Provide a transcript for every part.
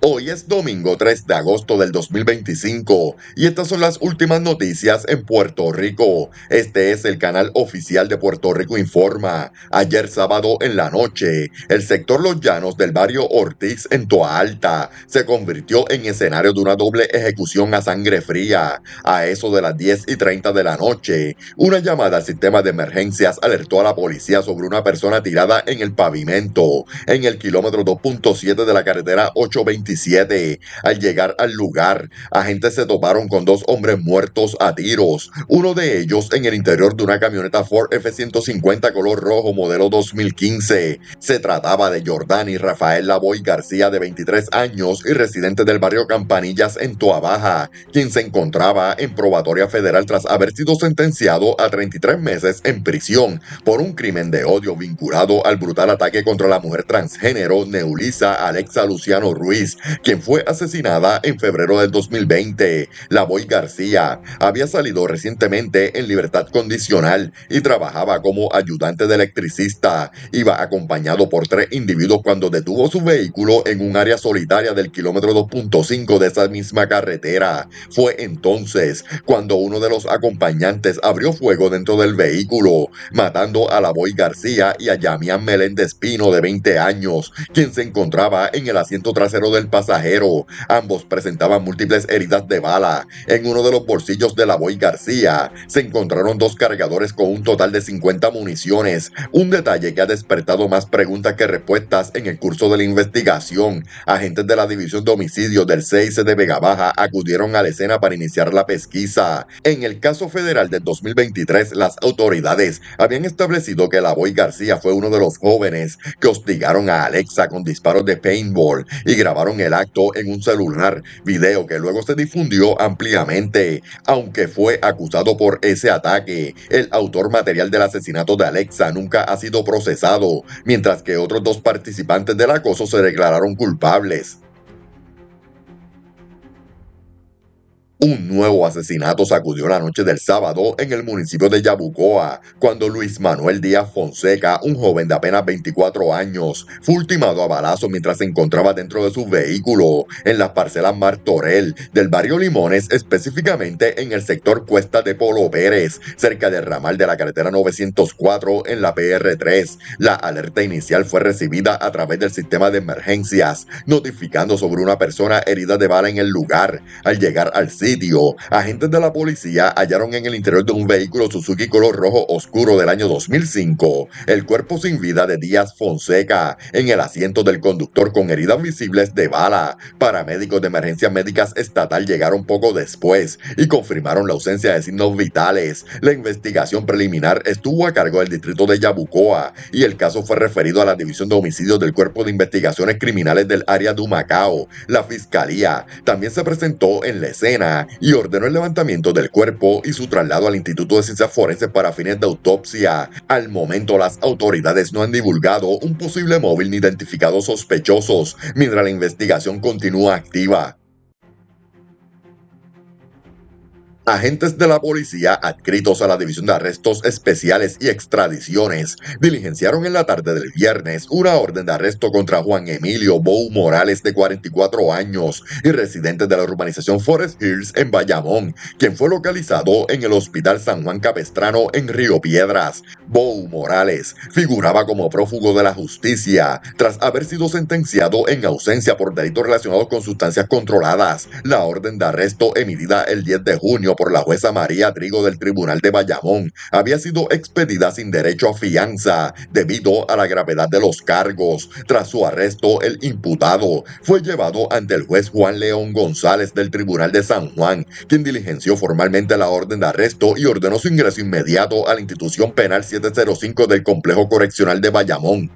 Hoy es domingo 3 de agosto del 2025 y estas son las últimas noticias en Puerto Rico. Este es el canal oficial de Puerto Rico Informa. Ayer sábado en la noche, el sector Los Llanos del barrio Ortiz en Toa Alta se convirtió en escenario de una doble ejecución a sangre fría. A eso de las 10:30 de la noche, una llamada al sistema de emergencias alertó a la policía sobre una persona tirada en el pavimento en el kilómetro 2.7 de la carretera 827. Al llegar al lugar, agentes se toparon con dos hombres muertos a tiros, uno de ellos en el interior de una camioneta Ford F-150 color rojo modelo 2015. Se trataba de Jordani Rafael Lavoy García, de 23 años y residente del barrio Campanillas en Toa Baja, quien se encontraba en probatoria federal tras haber sido sentenciado a 33 meses en prisión por un crimen de odio vinculado al brutal ataque contra la mujer transgénero Neulisa Alexa Luciano Ruiz, quien fue asesinada en febrero del 2020. Lavoy García había salido recientemente en libertad condicional y trabajaba como ayudante de electricista. Iba acompañado por 3 individuos cuando detuvo su vehículo en un área solitaria del kilómetro 2.5 de esa misma carretera. Fue entonces cuando uno de los acompañantes abrió fuego dentro del vehículo, matando a Lavoy García y a Yamián Meléndez Pino, de 20 años, quien se encontraba en el asiento trasero del pasajero. Ambos presentaban múltiples heridas de bala. En uno de los bolsillos de Lavoy García se encontraron dos cargadores con un total de 50 municiones, un detalle que ha despertado más preguntas que respuestas en el curso de la investigación. Agentes de la División de Homicidios del CIC de Vega Baja acudieron a la escena para iniciar la pesquisa. En el caso federal del 2023, las autoridades habían establecido que Lavoy García fue uno de los jóvenes que hostigaron a Alexa con disparos de paintball y grabaron el acto en un celular, video que luego se difundió ampliamente. Aunque fue acusado por ese ataque, el autor material del asesinato de Alexa nunca ha sido procesado, mientras que otros dos participantes del acoso se declararon culpables. Un nuevo asesinato sacudió la noche del sábado en el municipio de Yabucoa, cuando Luis Manuel Díaz Fonseca, un joven de apenas 24 años, fue ultimado a balazos mientras se encontraba dentro de su vehículo en las parcelas Martorell del barrio Limones, específicamente en el sector Cuesta de Polo Pérez, cerca del ramal de la carretera 904 en la PR3. La alerta inicial fue recibida a través del sistema de emergencias, notificando sobre una persona herida de bala en el lugar. Al llegar al sitio, agentes de la policía hallaron en el interior de un vehículo Suzuki color rojo oscuro del año 2005 el cuerpo sin vida de Díaz Fonseca en el asiento del conductor con heridas visibles de bala. Paramédicos de emergencias médicas estatal llegaron poco después y confirmaron la ausencia de signos vitales. La investigación preliminar estuvo a cargo del distrito de Yabucoa y el caso fue referido a la División de Homicidios del Cuerpo de Investigaciones Criminales del área de Humacao. La fiscalía también se presentó en la escena y ordenó el levantamiento del cuerpo y su traslado al Instituto de Ciencias Forenses para fines de autopsia. Al momento, las autoridades no han divulgado un posible móvil ni identificado sospechosos, mientras la investigación continúa activa. Agentes de la policía adscritos a la División de Arrestos Especiales y Extradiciones diligenciaron en la tarde del viernes una orden de arresto contra Juan Emilio Bou Morales, de 44 años y residente de la urbanización Forest Hills en Bayamón, quien fue localizado en el Hospital San Juan Capestrano en Río Piedras. Bou Morales figuraba como prófugo de la justicia tras haber sido sentenciado en ausencia por delitos relacionados con sustancias controladas. La orden de arresto, emitida el 10 de junio por la jueza María Trigo del Tribunal de Bayamón, había sido expedida sin derecho a fianza debido a la gravedad de los cargos. Tras su arresto, el imputado fue llevado ante el juez Juan León González del Tribunal de San Juan, quien diligenció formalmente la orden de arresto y ordenó su ingreso inmediato a la institución penal 705 del Complejo Correccional de Bayamón.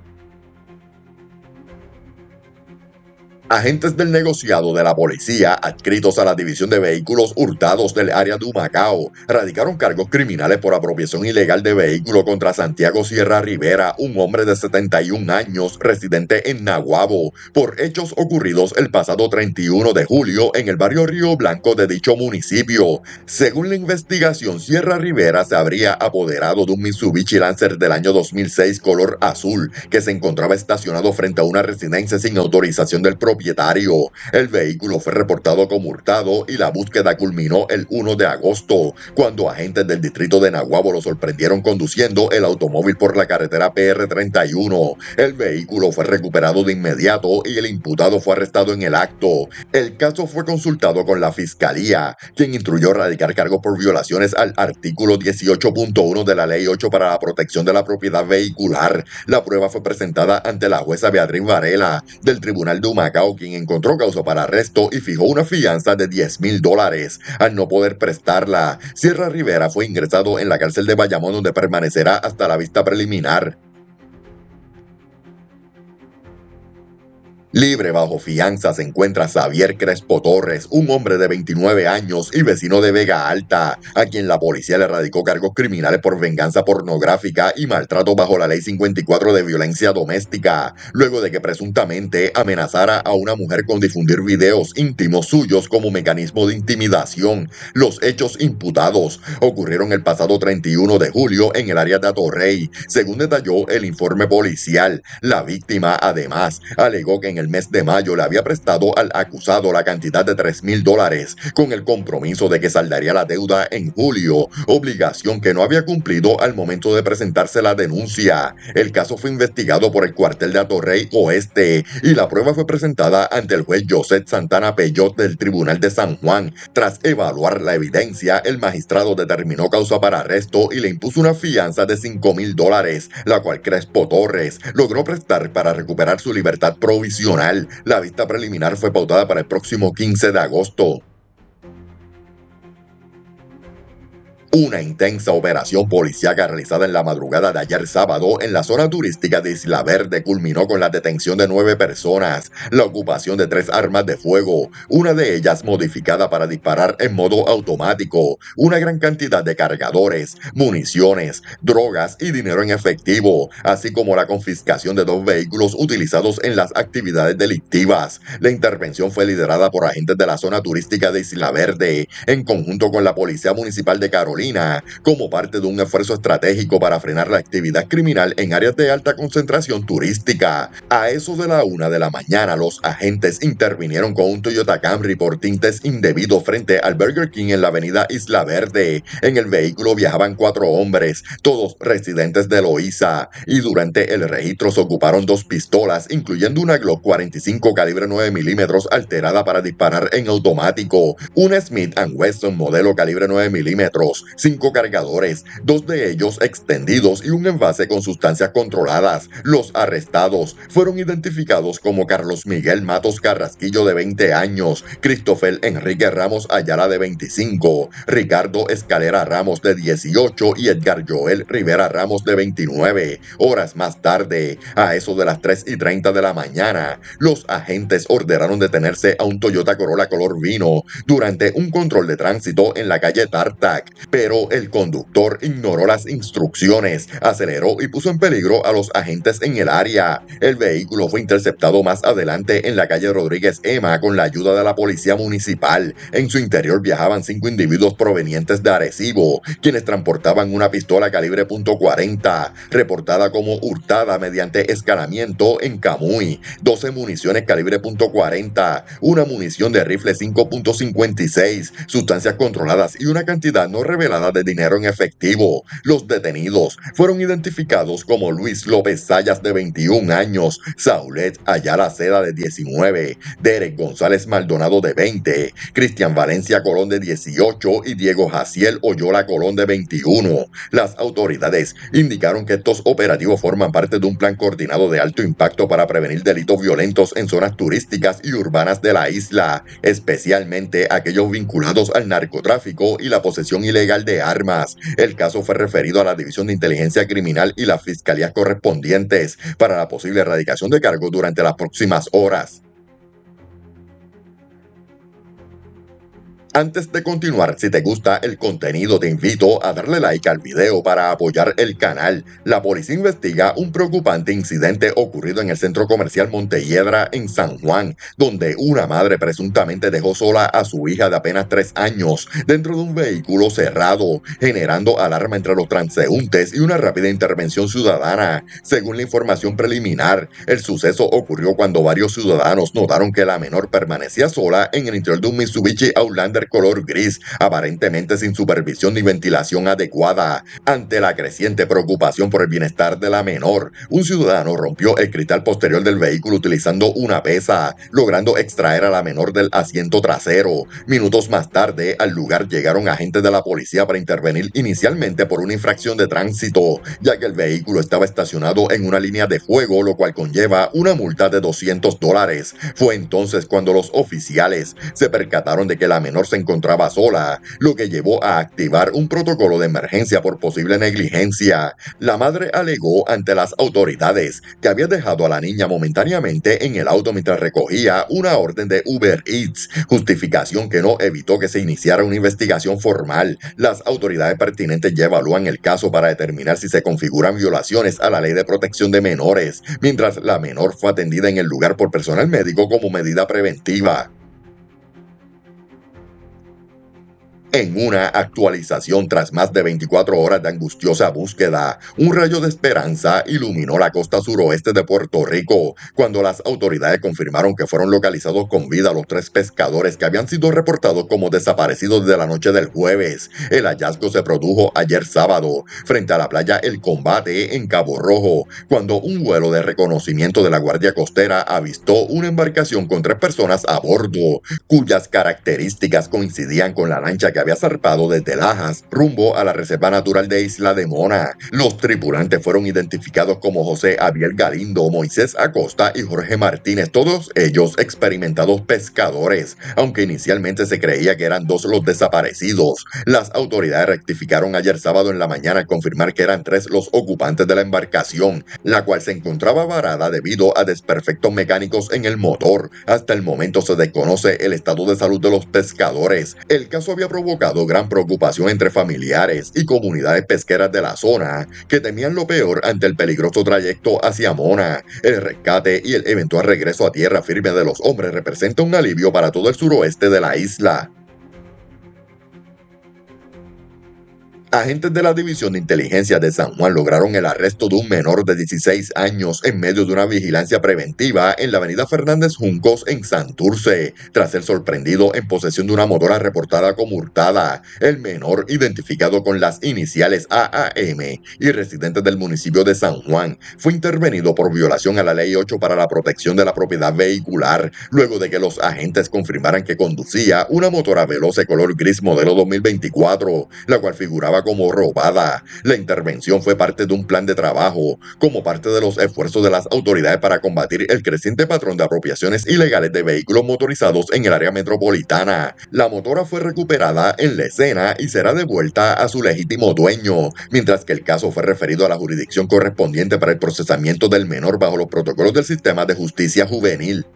Agentes del negociado de la policía, adscritos a la División de Vehículos Hurtados del área de Humacao, radicaron cargos criminales por apropiación ilegal de vehículo contra Santiago Sierra Rivera, un hombre de 71 años, residente en Naguabo, por hechos ocurridos el pasado 31 de julio en el barrio Río Blanco de dicho municipio. Según la investigación, Sierra Rivera se habría apoderado de un Mitsubishi Lancer del año 2006 color azul, que se encontraba estacionado frente a una residencia sin autorización del propietario, propietario. El vehículo fue reportado como hurtado y la búsqueda culminó el 1 de agosto, cuando agentes del distrito de Naguabo lo sorprendieron conduciendo el automóvil por la carretera PR-31. El vehículo fue recuperado de inmediato y el imputado fue arrestado en el acto. El caso fue consultado con la fiscalía, quien instruyó radicar cargos por violaciones al artículo 18.1 de la Ley 8 para la protección de la propiedad vehicular. La prueba fue presentada ante la jueza Beatriz Varela del Tribunal de Humacao, quien encontró causa para arresto y fijó una fianza de $10,000. Al no poder prestarla, Sierra Rivera fue ingresado en la cárcel de Bayamón, donde permanecerá hasta la vista preliminar. Libre bajo fianza se encuentra Xavier Crespo Torres, un hombre de 29 años y vecino de Vega Alta, a quien la policía le radicó cargos criminales por venganza pornográfica y maltrato bajo la Ley 54 de violencia doméstica, luego de que presuntamente amenazara a una mujer con difundir videos íntimos suyos como mecanismo de intimidación. Los hechos imputados ocurrieron el pasado 31 de julio en el área de Atorrey. Según detalló el informe policial, la víctima además alegó que en el mes de mayo le había prestado al acusado la cantidad de $3,000 con el compromiso de que saldaría la deuda en julio, obligación que no había cumplido al momento de presentarse la denuncia. El caso fue investigado por el cuartel de Atorrey Oeste y la prueba fue presentada ante el juez José Santana Peyot del Tribunal de San Juan. Tras evaluar la evidencia, el magistrado determinó causa para arresto y le impuso una fianza de $5,000, la cual Crespo Torres logró prestar para recuperar su libertad provisional. La vista preliminar fue pautada para el próximo 15 de agosto. Una intensa operación policíaca realizada en la madrugada de ayer sábado en la zona turística de Isla Verde culminó con la detención de 9 personas, la ocupación de 3 armas de fuego, una de ellas modificada para disparar en modo automático, una gran cantidad de cargadores, municiones, drogas y dinero en efectivo, así como la confiscación de 2 vehículos utilizados en las actividades delictivas. La intervención fue liderada por agentes de la zona turística de Isla Verde, en conjunto con la Policía Municipal de Carolina, como parte de un esfuerzo estratégico para frenar la actividad criminal en áreas de alta concentración turística. A eso de la 1 de la mañana, los agentes intervinieron con un Toyota Camry por tintes indebidos frente al Burger King en la avenida Isla Verde. En el vehículo viajaban 4 hombres, todos residentes de Loíza, y durante el registro se ocuparon 2 pistolas, incluyendo una Glock 45 calibre 9 milímetros alterada para disparar en automático, una Smith & Wesson modelo calibre 9 milímetros, 5 cargadores, 2 de ellos extendidos y un envase con sustancias controladas. Los arrestados fueron identificados como Carlos Miguel Matos Carrasquillo, de 20 años, Christopher Enrique Ramos Ayala, de 25, Ricardo Escalera Ramos, de 18 y Edgar Joel Rivera Ramos, de 29. Horas más tarde, a eso de las 3:30 de la mañana, los agentes ordenaron detenerse a un Toyota Corolla color vino durante un control de tránsito en la calle Tartac, pero el conductor ignoró las instrucciones, aceleró y puso en peligro a los agentes en el área. El vehículo fue interceptado más adelante en la calle Rodríguez Ema con la ayuda de la policía municipal. En su interior viajaban 5 individuos provenientes de Arecibo, quienes transportaban una pistola calibre .40, reportada como hurtada mediante escalamiento en Camuy, 12 municiones calibre .40, una munición de rifle 5.56, sustancias controladas y una cantidad no revelada de dinero en efectivo. Los detenidos fueron identificados como Luis López Sayas, de 21 años, Saulet Ayala Seda, de 19, Derek González Maldonado, de 20, Cristian Valencia Colón, de 18 y Diego Jaciel Oyola Colón, de 21. Las autoridades indicaron que estos operativos forman parte de un plan coordinado de alto impacto para prevenir delitos violentos en zonas turísticas y urbanas de la isla, especialmente aquellos vinculados al narcotráfico y la posesión ilegal de armas. El caso fue referido a la División de Inteligencia Criminal y las fiscalías correspondientes para la posible erradicación de cargos durante las próximas horas. Antes de continuar, si te gusta el contenido, te invito a darle like al video para apoyar el canal. La policía investiga un preocupante incidente ocurrido en el centro comercial Montelledra en San Juan, donde una madre presuntamente dejó sola a su hija de apenas 3 años dentro de un vehículo cerrado, generando alarma entre los transeúntes y una rápida intervención ciudadana. Según la información preliminar, el suceso ocurrió cuando varios ciudadanos notaron que la menor permanecía sola en el interior de un Mitsubishi Outlander color gris, aparentemente sin supervisión ni ventilación adecuada. Ante la creciente preocupación por el bienestar de la menor, un ciudadano rompió el cristal posterior del vehículo utilizando una pesa, logrando extraer a la menor del asiento trasero. Minutos más tarde, al lugar llegaron agentes de la policía para intervenir inicialmente por una infracción de tránsito, ya que el vehículo estaba estacionado en una línea de fuego, lo cual conlleva una multa de $200. Fue entonces cuando los oficiales se percataron de que la menor se encontraba sola, lo que llevó a activar un protocolo de emergencia por posible negligencia. La madre alegó ante las autoridades que había dejado a la niña momentáneamente en el auto mientras recogía una orden de Uber Eats, justificación que no evitó que se iniciara una investigación formal. Las autoridades pertinentes ya evalúan el caso para determinar si se configuran violaciones a la ley de protección de menores, mientras la menor fue atendida en el lugar por personal médico como medida preventiva. En una actualización tras más de 24 horas de angustiosa búsqueda, un rayo de esperanza iluminó la costa suroeste de Puerto Rico cuando las autoridades confirmaron que fueron localizados con vida los 3 pescadores que habían sido reportados como desaparecidos desde la noche del jueves. El hallazgo se produjo ayer sábado frente a la playa El Combate en Cabo Rojo, cuando un vuelo de reconocimiento de la Guardia Costera avistó una embarcación con 3 personas a bordo, cuyas características coincidían con la lancha que había zarpado desde Lajas rumbo a la Reserva Natural de Isla de Mona. Los tripulantes fueron identificados como José Abiel Galindo, Moisés Acosta y Jorge Martínez, todos ellos experimentados pescadores, aunque inicialmente se creía que eran 2 los desaparecidos. Las autoridades rectificaron ayer sábado en la mañana al confirmar que eran 3 los ocupantes de la embarcación, la cual se encontraba varada debido a desperfectos mecánicos en el motor. Hasta el momento se desconoce el estado de salud de los pescadores. El caso había provocado gran preocupación entre familiares y comunidades pesqueras de la zona, que temían lo peor ante el peligroso trayecto hacia Mona. El rescate y el eventual regreso a tierra firme de los hombres representa un alivio para todo el suroeste de la isla. Agentes de la División de Inteligencia de San Juan lograron el arresto de un menor de 16 años en medio de una vigilancia preventiva en la avenida Fernández Juncos en Santurce, tras ser sorprendido en posesión de una motora reportada como hurtada. El menor, identificado con las iniciales AAM y residente del municipio de San Juan, fue intervenido por violación a la Ley 8 para la protección de la propiedad vehicular, luego de que los agentes confirmaran que conducía una motora Veloce color gris modelo 2024, la cual figuraba como robada. La intervención fue parte de un plan de trabajo, como parte de los esfuerzos de las autoridades para combatir el creciente patrón de apropiaciones ilegales de vehículos motorizados en el área metropolitana. La motora fue recuperada en la escena y será devuelta a su legítimo dueño, mientras que el caso fue referido a la jurisdicción correspondiente para el procesamiento del menor bajo los protocolos del sistema de justicia juvenil.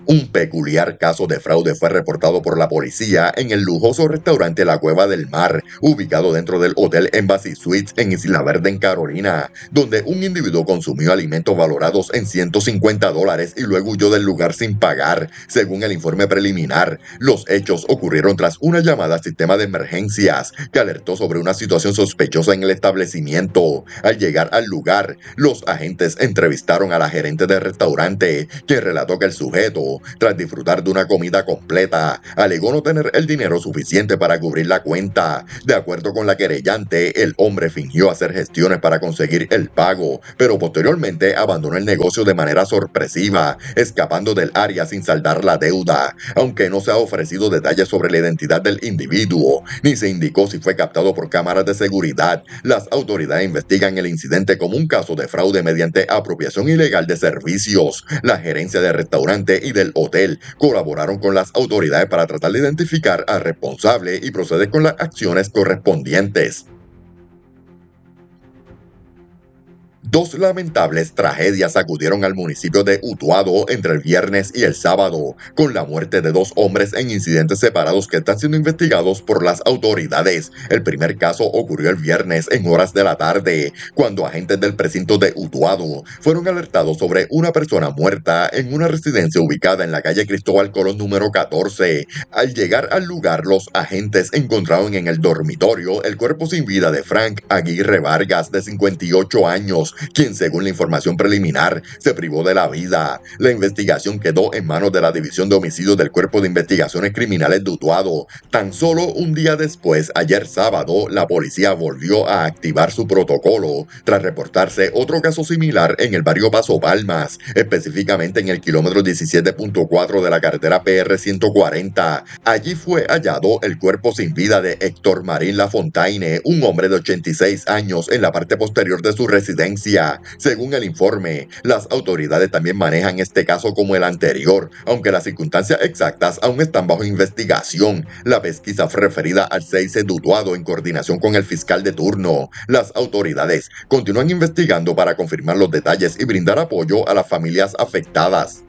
Un peculiar caso de fraude fue reportado por la policía en el lujoso restaurante La Cueva del Mar, ubicado dentro del Hotel Embassy Suites en Isla Verde, en Carolina, donde un individuo consumió alimentos valorados en $150 y luego huyó del lugar sin pagar. Según el informe preliminar, los hechos ocurrieron tras una llamada al sistema de emergencias que alertó sobre una situación sospechosa en el establecimiento. Al llegar al lugar, los agentes entrevistaron a la gerente del restaurante, quien relató que el sujeto, tras disfrutar de una comida completa, alegó no tener el dinero suficiente para cubrir la cuenta. De acuerdo con la querellante, el hombre fingió hacer gestiones para conseguir el pago, pero posteriormente abandonó el negocio de manera sorpresiva, escapando del área sin saldar la deuda. Aunque no se ha ofrecido detalles sobre la identidad del individuo, ni se indicó si fue captado por cámaras de seguridad, las autoridades investigan el incidente como un caso de fraude mediante apropiación ilegal de servicios. La gerencia del restaurante y del hotel colaboraron con las autoridades para tratar de identificar al responsable y proceder con las acciones correspondientes. Dos lamentables tragedias sacudieron al municipio de Utuado entre el viernes y el sábado, con la muerte de dos hombres en incidentes separados que están siendo investigados por las autoridades. El primer caso ocurrió el viernes en horas de la tarde, cuando agentes del precinto de Utuado fueron alertados sobre una persona muerta en una residencia ubicada en la calle Cristóbal Colón número 14. Al llegar al lugar, los agentes encontraron en el dormitorio el cuerpo sin vida de Frank Aguirre Vargas, de 58 años, quien, según la información preliminar, se privó de la vida. La investigación quedó en manos de la División de Homicidios del Cuerpo de Investigaciones Criminales de Utuado. Tan solo un día después, ayer sábado, la policía volvió a activar su protocolo tras reportarse otro caso similar en el barrio Paso Palmas, específicamente en el kilómetro 17.4 de la carretera PR 140. Allí fue hallado el cuerpo sin vida de Héctor Marín Lafontaine, un hombre de 86 años, en la parte posterior de su residencia. Según el informe, las autoridades también manejan este caso como el anterior, aunque las circunstancias exactas aún están bajo investigación. La pesquisa fue referida al CIC de Utuado en coordinación con el fiscal de turno. Las autoridades continúan investigando para confirmar los detalles y brindar apoyo a las familias afectadas.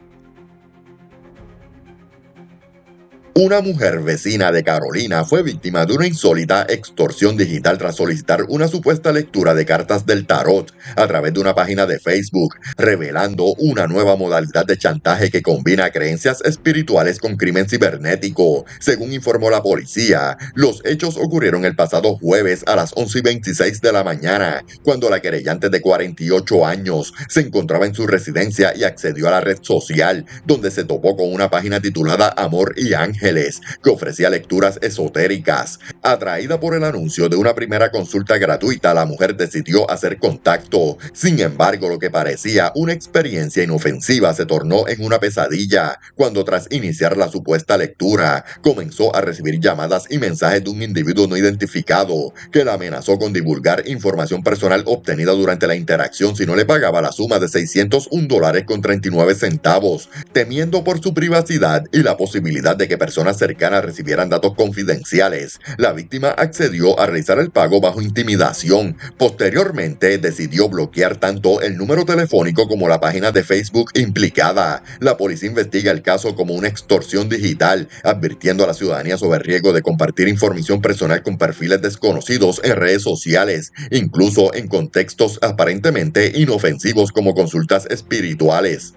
Una mujer vecina de Carolina fue víctima de una insólita extorsión digital tras solicitar una supuesta lectura de cartas del tarot a través de una página de Facebook, revelando una nueva modalidad de chantaje que combina creencias espirituales con crimen cibernético. Según informó la policía, los hechos ocurrieron el pasado jueves a las 11:26 de la mañana, cuando la querellante de 48 años se encontraba en su residencia y accedió a la red social, donde se topó con una página titulada Amor y Ángeles, que ofrecía lecturas esotéricas. Atraída por el anuncio de una primera consulta gratuita, la mujer decidió hacer contacto. Sin embargo, lo que parecía una experiencia inofensiva se tornó en una pesadilla, cuando tras iniciar la supuesta lectura, comenzó a recibir llamadas y mensajes de un individuo no identificado, que la amenazó con divulgar información personal obtenida durante la interacción si no le pagaba la suma de $601.39. Temiendo por su privacidad y la posibilidad de que personas cercanas recibieran datos confidenciales, la víctima accedió a realizar el pago bajo intimidación. Posteriormente, decidió bloquear tanto el número telefónico como la página de Facebook implicada. La policía investiga el caso como una extorsión digital, advirtiendo a la ciudadanía sobre el riesgo de compartir información personal con perfiles desconocidos en redes sociales, incluso en contextos aparentemente inofensivos como consultas espirituales.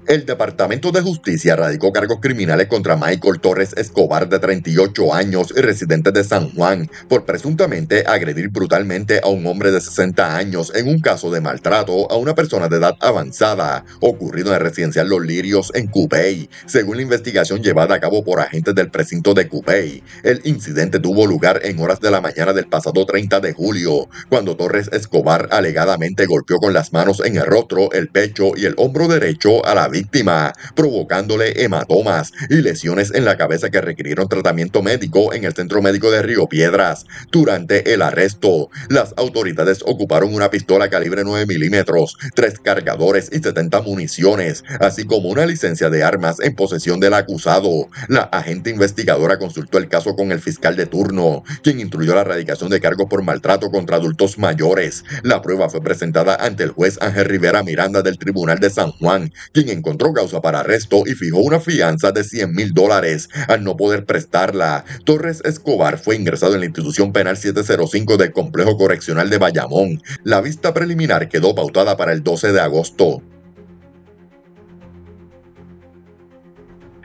El Departamento de Justicia radicó cargos criminales contra Michael Torres Escobar, de 38 años y residente de San Juan, por presuntamente agredir brutalmente a un hombre de 60 años en un caso de maltrato a una persona de edad avanzada, ocurrido en el residencial Los Lirios en Cupey. Según la investigación llevada a cabo por agentes del precinto de Cupey, el incidente tuvo lugar en horas de la mañana del pasado 30 de julio, cuando Torres Escobar alegadamente golpeó con las manos en el rostro, el pecho y el hombro derecho a la víctima, provocándole hematomas y lesiones en la cabeza que requirieron tratamiento médico en el Centro Médico de Río Piedras. Durante el arresto, las autoridades ocuparon una pistola calibre 9 milímetros, 3 cargadores y 70 municiones, así como una licencia de armas en posesión del acusado. La agente investigadora consultó el caso con el fiscal de turno, quien instruyó la erradicación de cargos por maltrato contra adultos mayores. La prueba fue presentada ante el juez Ángel Rivera Miranda del Tribunal de San Juan, quien encontró causa para arresto y fijó una fianza de $100,000. Al no poder prestarla, Torres Escobar fue ingresado en la institución penal 705 del Complejo Correccional de Bayamón. La vista preliminar quedó pautada para el 12 de agosto.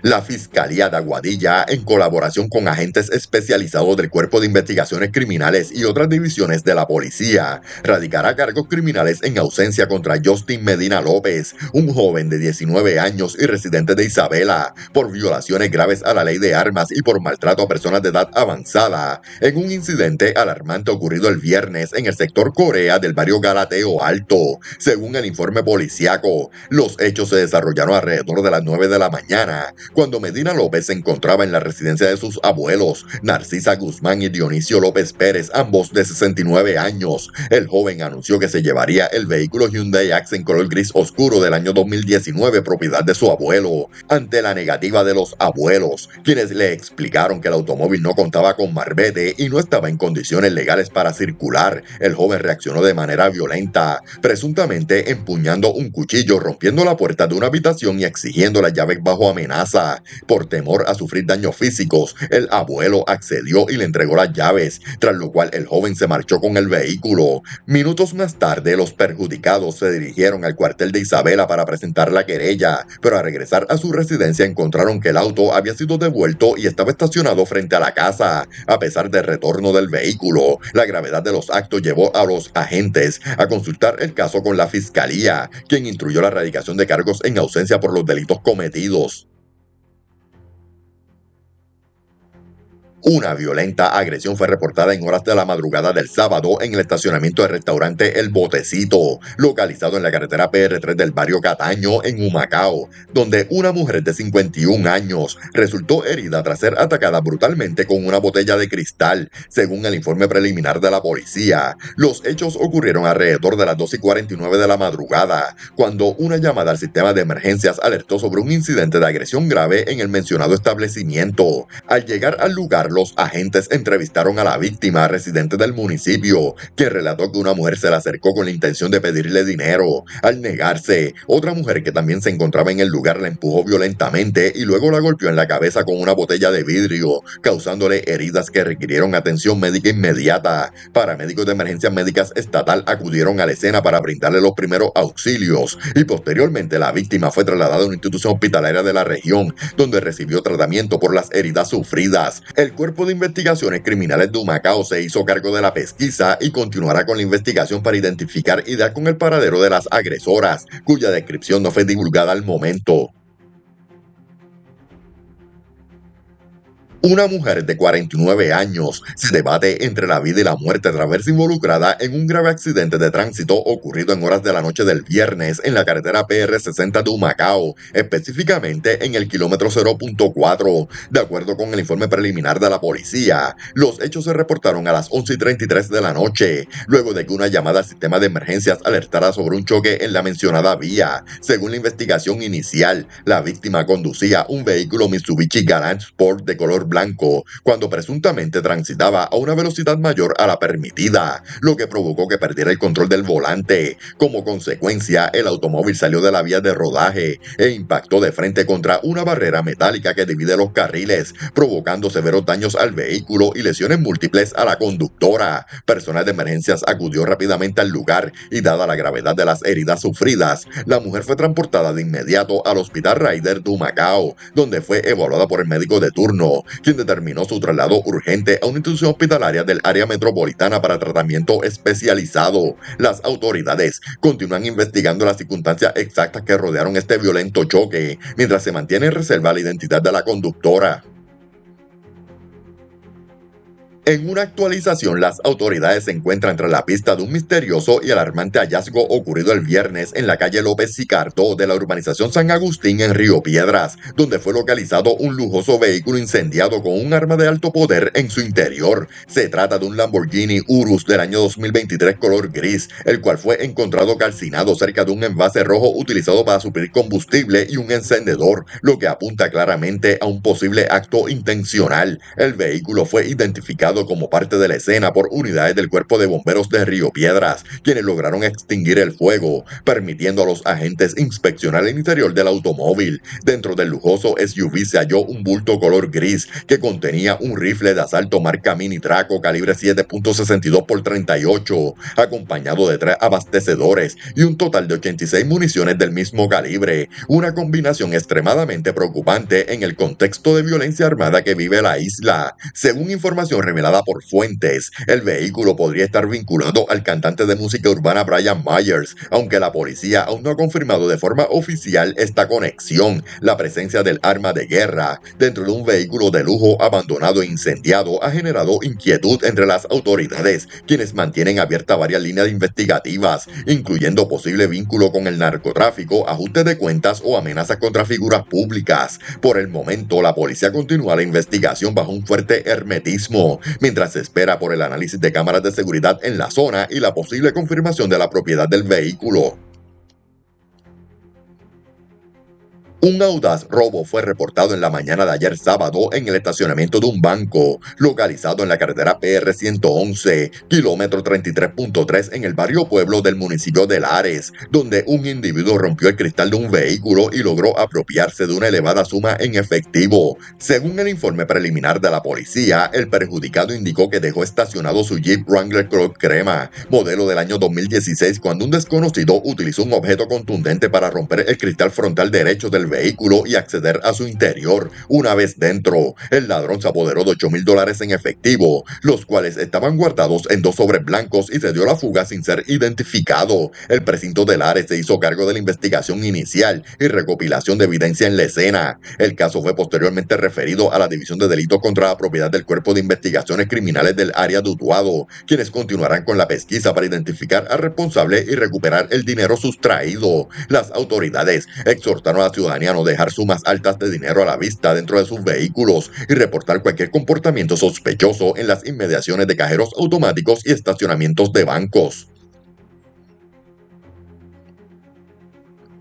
La Fiscalía de Aguadilla, en colaboración con agentes especializados del Cuerpo de Investigaciones Criminales y otras divisiones de la policía, radicará cargos criminales en ausencia contra Justin Medina López, un joven de 19 años y residente de Isabela, por violaciones graves a la ley de armas y por maltrato a personas de edad avanzada, en un incidente alarmante ocurrido el viernes en el sector Corea del barrio Galateo Alto. Según el informe policiaco, los hechos se desarrollaron alrededor de las 9 de la mañana, cuando Medina López se encontraba en la residencia de sus abuelos, Narcisa Guzmán y Dionisio López Pérez, ambos de 69 años. El joven anunció que se llevaría el vehículo Hyundai Accent color gris oscuro del año 2019, propiedad de su abuelo. Ante la negativa de los abuelos, quienes le explicaron que el automóvil no contaba con marbete y no estaba en condiciones legales para circular, el joven reaccionó de manera violenta, presuntamente empuñando un cuchillo, rompiendo la puerta de una habitación y exigiendo las llaves bajo amenaza. Por temor a sufrir daños físicos, el abuelo accedió y le entregó las llaves, tras lo cual el joven se marchó con el vehículo. Minutos más tarde, los perjudicados se dirigieron al cuartel de Isabela para presentar la querella, pero al regresar a su residencia encontraron que el auto había sido devuelto y estaba estacionado frente a la casa. A pesar del retorno del vehículo, la gravedad de los actos llevó a los agentes a consultar el caso con la fiscalía, quien instruyó la erradicación de cargos en ausencia por los delitos cometidos. Una violenta agresión fue reportada en horas de la madrugada del sábado en el estacionamiento del restaurante El Botecito, localizado en la carretera PR3 del barrio Cataño, en Humacao, donde una mujer de 51 años resultó herida tras ser atacada brutalmente con una botella de cristal, según el informe preliminar de la policía. Los hechos ocurrieron alrededor de las 2:49 de la madrugada, cuando una llamada al sistema de emergencias alertó sobre un incidente de agresión grave en el mencionado establecimiento. Al llegar al lugar, los agentes entrevistaron a la víctima, residente del municipio, quien relató que una mujer se le acercó con la intención de pedirle dinero. Al negarse, otra mujer que también se encontraba en el lugar la empujó violentamente y luego la golpeó en la cabeza con una botella de vidrio, causándole heridas que requirieron atención médica inmediata. Paramédicos de emergencias médicas estatal acudieron a la escena para brindarle los primeros auxilios y posteriormente la víctima fue trasladada a una institución hospitalaria de la región, donde recibió tratamiento por las heridas sufridas. El Cuerpo de Investigaciones Criminales de Humacao se hizo cargo de la pesquisa y continuará con la investigación para identificar y dar con el paradero de las agresoras, cuya descripción no fue divulgada al momento. Una mujer de 49 años se debate entre la vida y la muerte tras verse involucrada en un grave accidente de tránsito ocurrido en horas de la noche del viernes en la carretera PR60 de Humacao, específicamente en el kilómetro 0.4. De acuerdo con el informe preliminar de la policía, los hechos se reportaron a las 11:33 de la noche, luego de que una llamada al sistema de emergencias alertara sobre un choque en la mencionada vía. Según la investigación inicial, la víctima conducía un vehículo Mitsubishi Galant Sport de color blanco cuando presuntamente transitaba a una velocidad mayor a la permitida, lo que provocó que perdiera el control del volante. Como consecuencia, el automóvil salió de la vía de rodaje e impactó de frente contra una barrera metálica que divide los carriles, provocando severos daños al vehículo y lesiones múltiples a la conductora. Personal de emergencias acudió rápidamente al lugar y, dada la gravedad de las heridas sufridas, la mujer fue transportada de inmediato al Hospital Ryder de Humacao, donde fue evaluada por el médico de turno, quien determinó su traslado urgente a una institución hospitalaria del área metropolitana para tratamiento especializado. Las autoridades continúan investigando las circunstancias exactas que rodearon este violento choque, mientras se mantiene en reserva la identidad de la conductora. En una actualización, las autoridades se encuentran tras la pista de un misterioso y alarmante hallazgo ocurrido el viernes en la calle López Sicardo de la urbanización San Agustín en Río Piedras, donde fue localizado un lujoso vehículo incendiado con un arma de alto poder en su interior. Se trata de un Lamborghini Urus del año 2023 color gris, el cual fue encontrado calcinado cerca de un envase rojo utilizado para suplir combustible y un encendedor, lo que apunta claramente a un posible acto intencional. El vehículo fue identificado como parte de la escena por unidades del Cuerpo de Bomberos de Río Piedras, quienes lograron extinguir el fuego, permitiendo a los agentes inspeccionar el interior del automóvil. Dentro del lujoso SUV se halló un bulto color gris que contenía un rifle de asalto marca Mini Traco calibre 7.62 x 38, acompañado de 3 abastecedores y un total de 86 municiones del mismo calibre, una combinación extremadamente preocupante en el contexto de violencia armada que vive la isla. Según información revelada señalada por fuentes, el vehículo podría estar vinculado al cantante de música urbana Brian Myers, aunque la policía aún no ha confirmado de forma oficial esta conexión. La presencia del arma de guerra dentro de un vehículo de lujo abandonado e incendiado ha generado inquietud entre las autoridades, quienes mantienen abiertas varias líneas investigativas, incluyendo posible vínculo con el narcotráfico, ajuste de cuentas o amenazas contra figuras públicas. Por el momento, la policía continúa la investigación bajo un fuerte hermetismo, mientras se espera por el análisis de cámaras de seguridad en la zona y la posible confirmación de la propiedad del vehículo. Un audaz robo fue reportado en la mañana de ayer sábado en el estacionamiento de un banco, localizado en la carretera PR 111, kilómetro 33.3 en el barrio Pueblo del municipio de Lares, donde un individuo rompió el cristal de un vehículo y logró apropiarse de una elevada suma en efectivo. Según el informe preliminar de la policía, el perjudicado indicó que dejó estacionado su Jeep Wrangler color crema, modelo del año 2016, cuando un desconocido utilizó un objeto contundente para romper el cristal frontal derecho del vehículo y acceder a su interior. Una vez dentro, el ladrón se apoderó de $8,000 en efectivo, los cuales estaban guardados en 2 sobres blancos, y se dio la fuga sin ser identificado. El precinto de Lares se hizo cargo de la investigación inicial y recopilación de evidencia en la escena. El caso fue posteriormente referido a la División de Delitos contra la Propiedad del Cuerpo de Investigaciones Criminales del área de Utuado, quienes continuarán con la pesquisa para identificar al responsable y recuperar el dinero sustraído. Las autoridades exhortaron a la ciudadanía a no dejar sumas altas de dinero a la vista dentro de sus vehículos y reportar cualquier comportamiento sospechoso en las inmediaciones de cajeros automáticos y estacionamientos de bancos.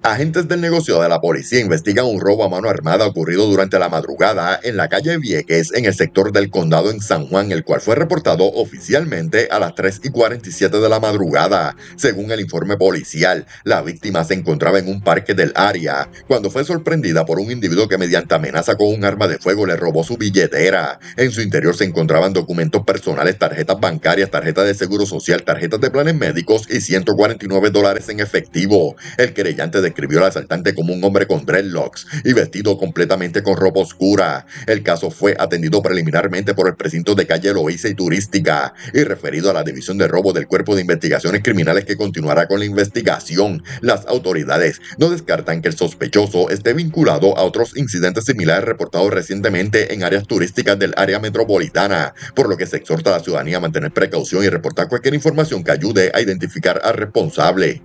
Agentes del negocio de la policía investigan un robo a mano armada ocurrido durante la madrugada en la calle Vieques, en el sector del Condado en San Juan, el cual fue reportado oficialmente a las 3:47 de la madrugada. Según el informe policial, la víctima se encontraba en un parque del área cuando fue sorprendida por un individuo que, mediante amenaza con un arma de fuego, le robó su billetera. En su interior se encontraban documentos personales, tarjetas bancarias, tarjetas de seguro social, tarjetas de planes médicos y $149 en efectivo. El querellante describió al asaltante como un hombre con dreadlocks y vestido completamente con ropa oscura. El caso fue atendido preliminarmente por el precinto de calle Loíza y Turística y referido a la División de Robo del Cuerpo de Investigaciones Criminales, que continuará con la investigación. Las autoridades no descartan que el sospechoso esté vinculado a otros incidentes similares reportados recientemente en áreas turísticas del área metropolitana, por lo que se exhorta a la ciudadanía a mantener precaución y reportar cualquier información que ayude a identificar al responsable.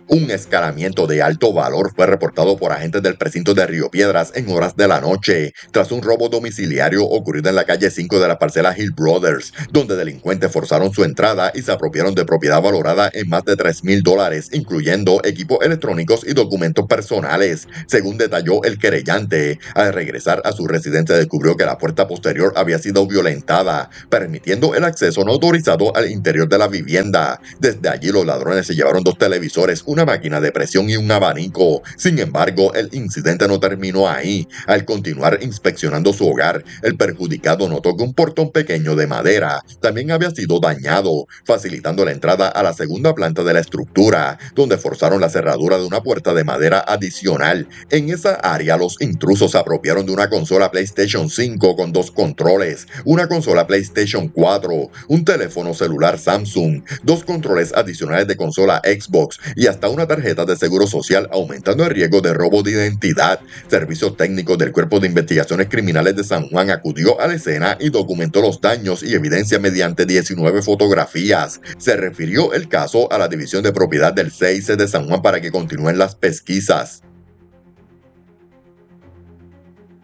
Un escalamiento de alto valor fue reportado por agentes del precinto de Río Piedras en horas de la noche, tras un robo domiciliario ocurrido en la calle 5 de la parcela Hill Brothers, donde delincuentes forzaron su entrada y se apropiaron de propiedad valorada en más de $3,000, incluyendo equipos electrónicos y documentos personales. Según detalló el querellante, al regresar a su residencia descubrió que la puerta posterior había sido violentada, permitiendo el acceso no autorizado al interior de la vivienda. Desde allí, los ladrones se llevaron 2 televisores, una máquina de presión y un abanico. Sin embargo, el incidente no terminó ahí. Al continuar inspeccionando su hogar, el perjudicado notó que un portón pequeño de madera también había sido dañado, facilitando la entrada a la segunda planta de la estructura, donde forzaron la cerradura de una puerta de madera adicional. En esa área, los intrusos se apropiaron de una consola PlayStation 5 con 2 controles, una consola PlayStation 4, un teléfono celular Samsung, 2 controles adicionales de consola Xbox y hasta una tarjeta de seguro social, aumentando el riesgo de robo de identidad. Servicios técnicos del Cuerpo de Investigaciones Criminales de San Juan acudió a la escena y documentó los daños y evidencia mediante 19 fotografías. Se refirió el caso a la División de Propiedad del CIC de San Juan para que continúen las pesquisas.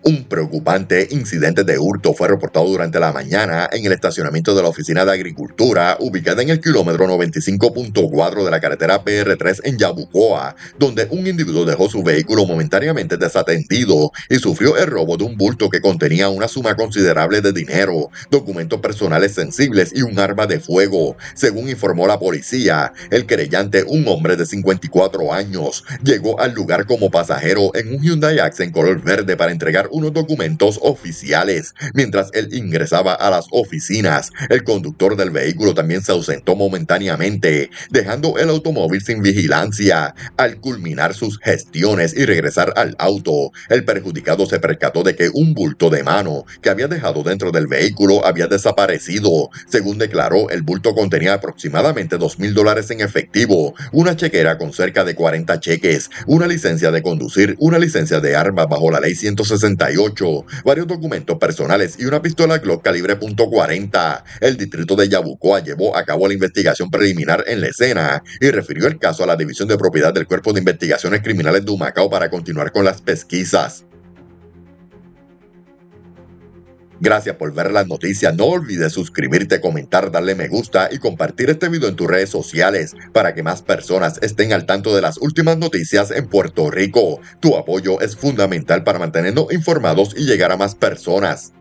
Un preocupante incidente de hurto fue reportado durante la mañana en el estacionamiento de la Oficina de Agricultura, ubicada en el kilómetro 95.4 de la carretera PR3 en Yabucoa, donde un individuo dejó su vehículo momentáneamente desatendido y sufrió el robo de un bulto que contenía una suma considerable de dinero, documentos personales sensibles y un arma de fuego. Según informó la policía, el querellante, un hombre de 54 años, llegó al lugar como pasajero en un Hyundai Accent color verde para entregar unos documentos oficiales. Mientras él ingresaba a las oficinas, el conductor del vehículo también se ausentó momentáneamente, dejando el automóvil sin vigilancia. Al culminar sus gestiones y regresar al auto, el perjudicado se percató de que un bulto de mano que había dejado dentro del vehículo había desaparecido. Según declaró, el bulto contenía aproximadamente $2,000 en efectivo, una chequera con cerca de 40 cheques, una licencia de conducir, una licencia de armas bajo la ley 168, varios documentos personales y una pistola Glock calibre .40. El distrito de Yabucoa llevó a cabo la investigación preliminar en la escena y refirió el caso a la División de Propiedad del Cuerpo de Investigaciones Criminales de Humacao para continuar con las pesquisas. Gracias por ver las noticias. No olvides suscribirte, comentar, darle me gusta y compartir este video en tus redes sociales para que más personas estén al tanto de las últimas noticias en Puerto Rico. Tu apoyo es fundamental para mantenernos informados y llegar a más personas.